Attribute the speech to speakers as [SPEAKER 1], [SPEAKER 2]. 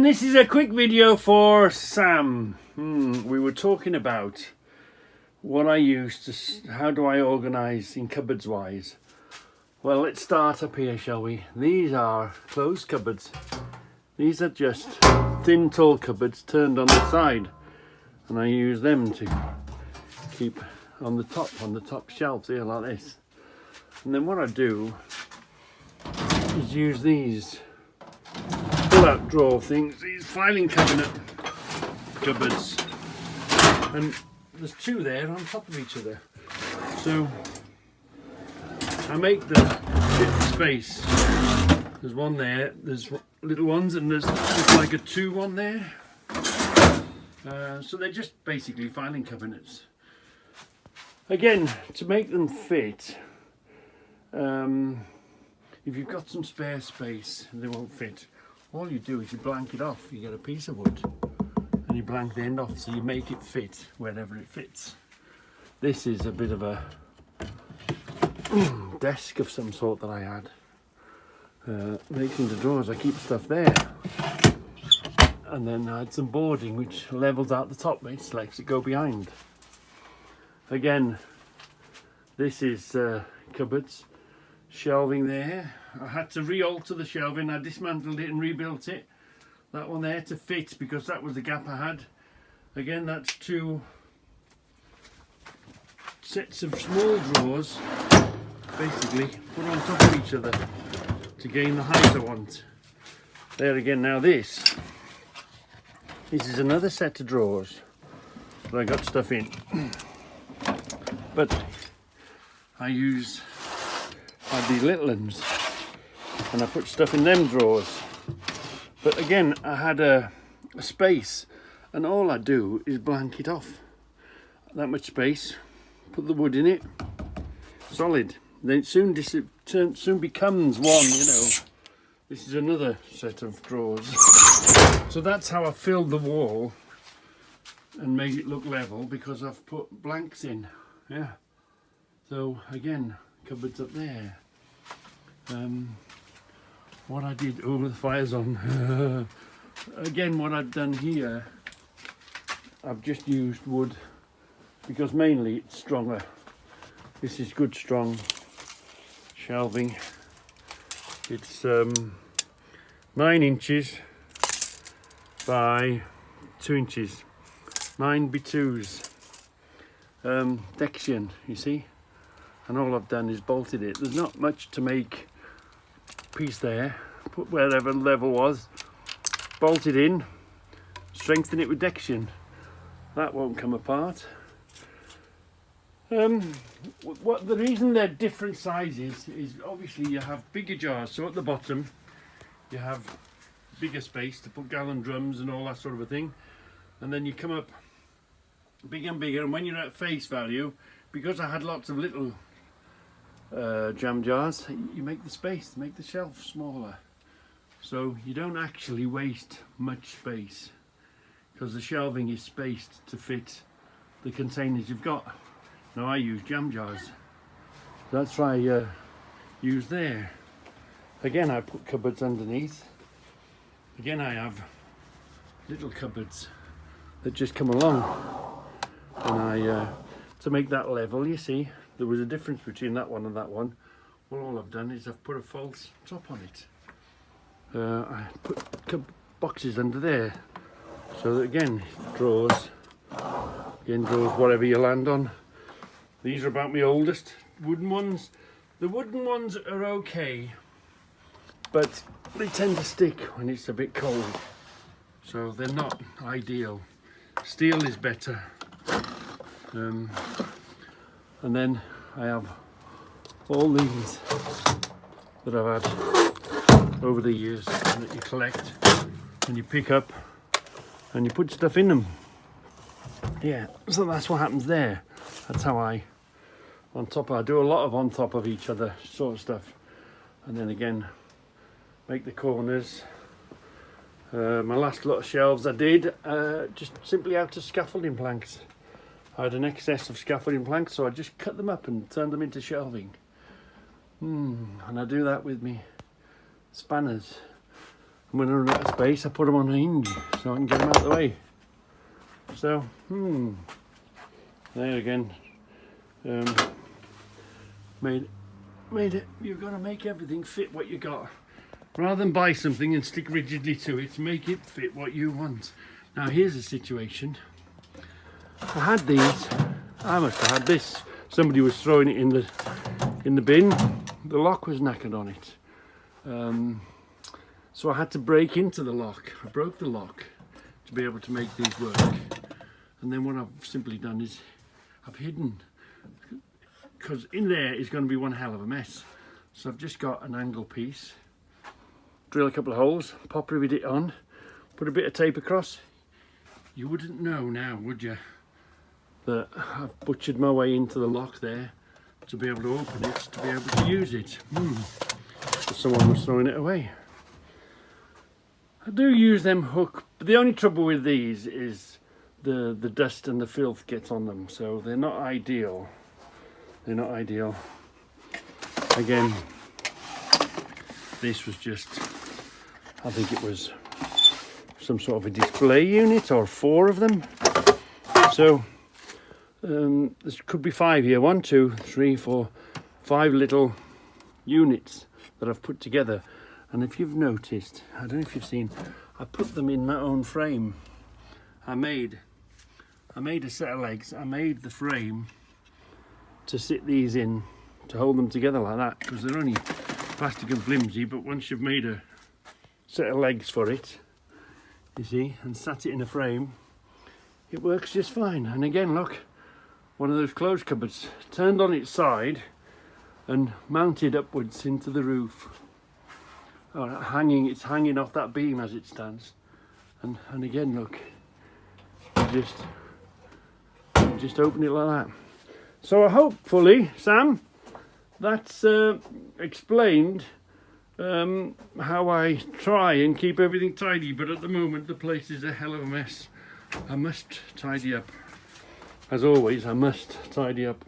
[SPEAKER 1] This is a quick video for Sam. We were talking about what I use to, how do I organise in cupboards wise. Well, let's start up here, shall we? These are closed cupboards. These are just thin tall cupboards turned on the side, and I use them to keep on the top shelves here like this. And then what I do is use these pull-out drawer things, these filing cabinet cupboards, and there's two there on top of each other, so I make the space. There's one there, there's little ones, and there's just like a two one there, so they're just basically filing cabinets. Again, to make them fit, if you've got some spare space and they won't fit, all you do is you blank it off. You get a piece of wood and you blank the end off, so you make it fit wherever it fits. This is a bit of a desk of some sort that I had. Making the drawers, I keep stuff there. And then I had some boarding which levels out the top bits, lets it go behind. Again, this is cupboards. Shelving there. I had to re-alter the shelving. I dismantled it and rebuilt it. That one there to fit because that was the gap I had. Again, that's two sets of small drawers, basically put on top of each other to gain the height I want. There again, now this is another set of drawers that I got stuff in, but I use these little ones and I put stuff in them drawers. But again, I had a space, and all I do is blank it off. That much space, put the wood in it, solid. Then it soon becomes one, you know. This is another set of drawers. So that's how I filled the wall and made it look level, because I've put blanks in. Yeah. So again, cupboards up there. What I did, oh, the fire's on. Again, what I've done here, I've just used wood because mainly it's stronger. This is good strong shelving. It's 9 inches by 2 inches, 9x2s, Dexian, you see. And all I've done is bolted it. There's not much to make piece there. Put wherever the level was, bolt it in, strengthen it with Dexian. That won't come apart. What the reason they're different sizes is obviously you have bigger jars. So at the bottom you have bigger space to put gallon drums and all that sort of a thing, and then you come up bigger and bigger. And when you're at face value, because I had lots of little jam jars, you make the space, make the shelf smaller, so you don't actually waste much space because the shelving is spaced to fit the containers you've got. Now I use jam jars, that's why I use there. Again, I put cupboards underneath. Again, I have little cupboards that just come along, and I to make that level, you see, there was a difference between that one and that one. Well, all I've done is I've put a false top on it. I put boxes under there, so that again, drawers, whatever you land on. These are about my oldest wooden ones. The wooden ones are okay, but they tend to stick when it's a bit cold, so they're not ideal. Steel is better. And then I have all these that I've had over the years that you collect and you pick up and you put stuff in them. Yeah, so that's what happens there. That's how I do a lot of on top of each other sort of stuff. And then again, make the corners. My last lot of shelves I did just simply out of scaffolding planks. I had an excess of scaffolding planks, so I just cut them up and turned them into shelving. And I do that with me spanners. And when I run out of space, I put them on a hinge so I can get them out of the way. So, there again, made it. You've got to make everything fit what you got. Rather than buy something and stick rigidly to it, make it fit what you want. Now here's a situation. I had these. I must have had this. Somebody was throwing it in the bin. The lock was knackered on it. So I had to break into the lock. I broke the lock to be able to make these work. And then what I've simply done is I've hidden, because in there is going to be one hell of a mess. So I've just got an angle piece, drill a couple of holes, pop rivet it on, put a bit of tape across. You wouldn't know now, would you, that I've butchered my way into the lock there to be able to open it, to be able to use it. Someone was throwing it away. I do use them hook, but the only trouble with these is the dust and the filth gets on them, so they're not ideal. They're not ideal. Again, this was just, I think it was some sort of a display unit, or 4 of them. So this could be 5 here. 1, 2, 3, 4, 5 little units that I've put together. And if you've noticed, I don't know if you've seen, I put them in my own frame. I made a set of legs. I made the frame to sit these in, to hold them together like that, because they're only plastic and flimsy. But once you've made a set of legs for it, you see, and sat it in a frame, it works just fine. And again, look, one of those clothes cupboards turned on its side and mounted upwards into the roof. Oh, it's hanging off that beam as it stands. And again, look, you just open it like that. So hopefully, Sam, that's explained how I try and keep everything tidy, but at the moment the place is a hell of a mess. I must tidy up. As always, I must tidy up.